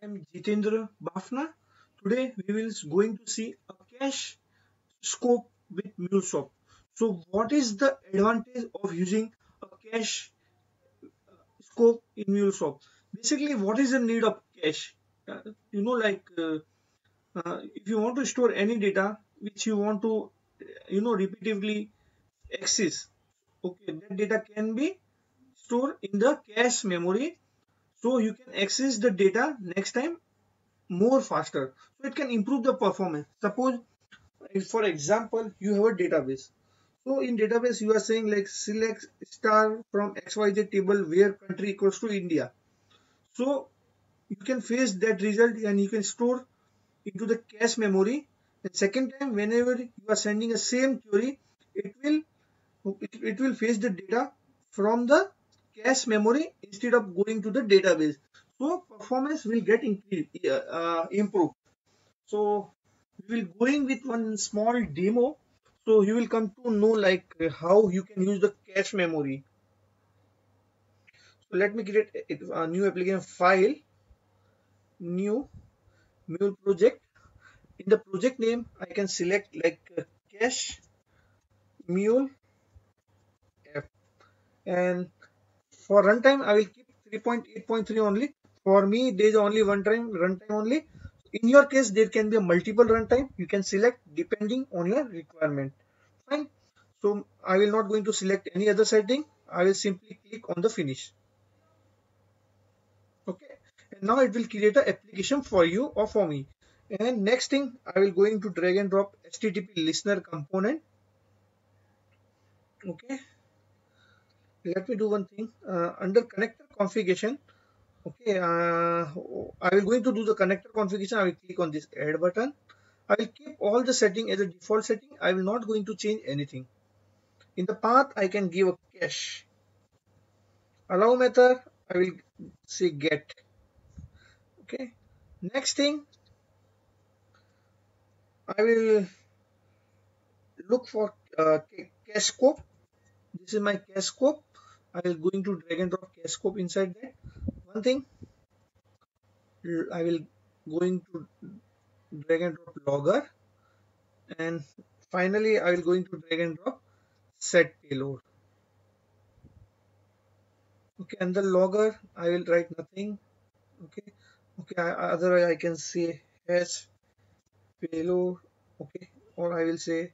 I am Jitendra Bafna. Today we will going to see a cache scope with Mulesoft. So what is the advantage of using a cache scope in Mulesoft? Basically, what is the need of cache? If you want to store any data which you want to repeatedly access, okay, that data can be stored in the cache memory, so you can access the data next time more faster, so it can improve the performance. Suppose, for example, you have a database. So in database you are saying like select star from xyz table where country equals to India. So you can fetch that result and you can store into the cache memory, and second time whenever you are sending a same query, it will it will fetch the data from the cache memory instead of going to the database. So performance will get improved. So we will going with one small demo. So you will come to know like how you can use the cache memory. So let me create a new application file, new mule project. In the project name, I can select like cache mule app, and for runtime I will keep 3.8.3 only. For me, there is only one time runtime only. In your case, there can be a multiple runtime. You can select depending on your requirement. Fine. So I will not going to select any other setting. I will simply click on the finish. Okay. And now it will create an application for you or for me. And next thing, I will going to drag and drop HTTP listener component. Okay. Let me do one thing. Under connector configuration. Okay. I will going to do the connector configuration. I will click on this add button. I will keep all the setting as a default setting. I will not going to change anything. In the path, I can give a cache. Allow method, I will say get. Okay. Next thing, I will look for cache scope. This is my cache scope. I will going to drag and drop cache scope inside that. One thing, I will going to drag and drop logger, and finally I will going to drag and drop set payload. Okay, and the logger I will write nothing. Okay, okay. Otherwise I can say hash payload. Okay, or I will say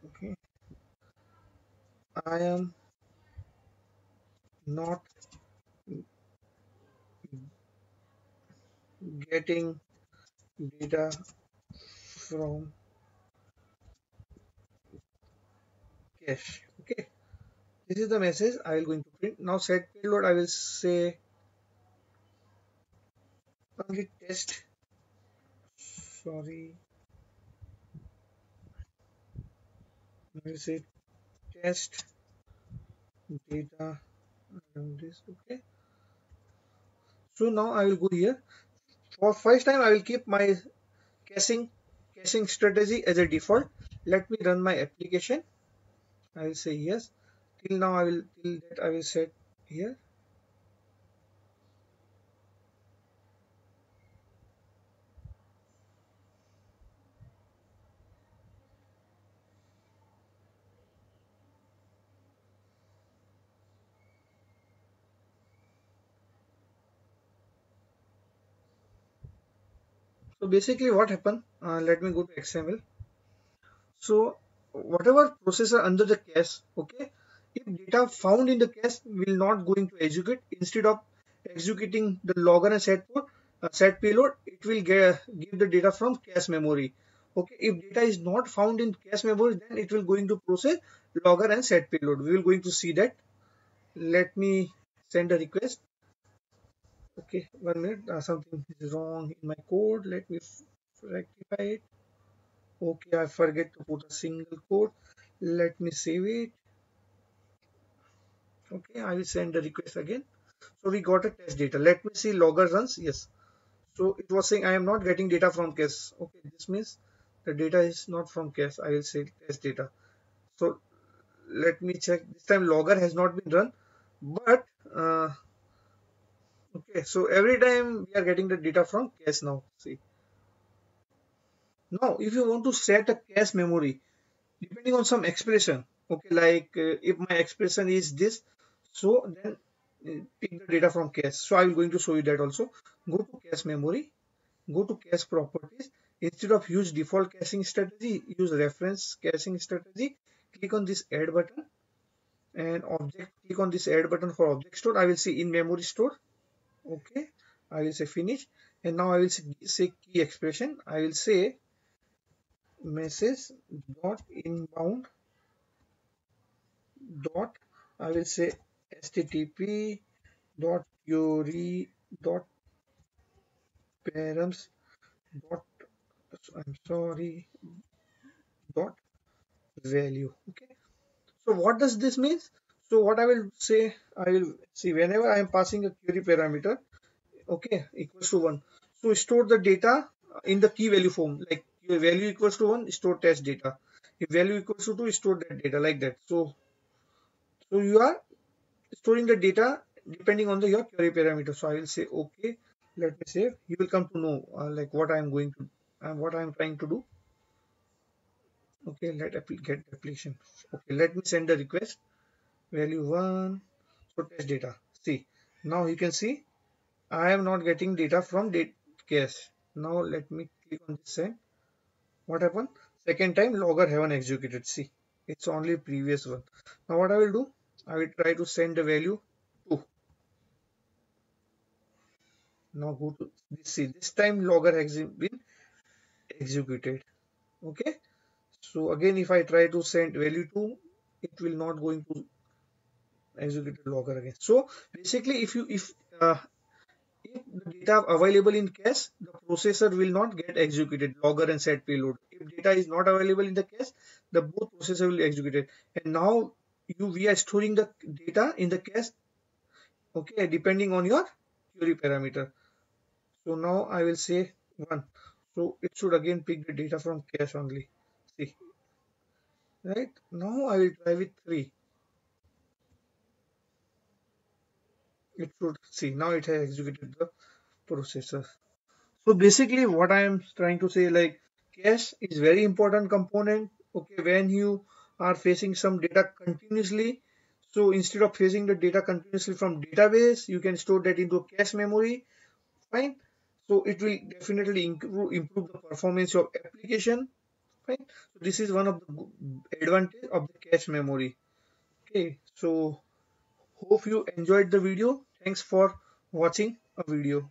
okay. I am not getting data from cache. Okay, this is the message I will going to print. Now set payload, I will say only test. Sorry, I will say test data and this. Okay, so now I will go here. For first time, I will keep my caching caching strategy as a default. Let me run my application. I will say yes. Till now, till that I will set here. So basically what happened, let me go to XML. So whatever processor under the cache, okay, if data found in the cache will not going to execute, instead of executing the logger and set payload, it will give the data from cache memory. Okay, if data is not found in cache memory, then it will going to process logger and set payload. We will going to see that. Let me send a request. Okay, 1 minute. Something is wrong in my code. Let me rectify it. Okay, I forget to put a single quote. Let me save it. Okay, I will send the request again. So we got a test data. Let me see logger runs. Yes. So it was saying I am not getting data from cache. Okay, this means the data is not from cache. I will say test data. So let me check. This time logger has not been run, but So every time we are getting the data from cache now. See, now if you want to set a cache memory depending on some expression, okay, like if my expression is this, so then pick the data from cache. So I'm going to show you that also. Go to cache memory, go to cache properties. Instead of use default caching strategy, use reference caching strategy. Click on this add button and object, click on this add button for object store. I will say in memory store. Okay, I will say finish, and now I will say key expression. I will say message dot inbound dot, I will say http dot query dot params dot, I'm sorry, dot value. Okay, so what does this mean? So what I will say, I will see whenever I am passing a query parameter, okay, equals to 1, so store the data in the key value form, like your value equals to 1, store test data. If value equals to 2, store that data, like that. So you are storing the data depending on your query parameter. So I will say okay, let me save. You will come to know like what I am going to and what I am trying to do. Okay, get application. Okay, let me send a request, value 1, so test data. See, now you can see I am not getting data from date cache. Now let me click on this send. What happened? Second time logger haven't executed. See, it's only previous one. Now what I will do? I will try to send the value 2. Now go to this. See, this time logger has been executed. Okay. So again, if I try to send value 2, it will not going to execute the logger again. So basically, if the data available in cache, the processor will not get executed, logger and set payload. If data is not available in the cache, the both processor will execute it. And now we are storing the data in the cache, okay, depending on your query parameter. So now I will say 1. So it should again pick the data from cache only. See, right? Now I will try with 3. It should see, now it has executed the processor. So basically what I am trying to say, like cache is very important component. Okay, when you are facing some data continuously, so instead of facing the data continuously from database, you can store that into cache memory. Fine. So it will definitely improve the performance of application. Fine. So this is one of the advantage of the cache memory. Okay. So hope you enjoyed the video. Thanks for watching a video.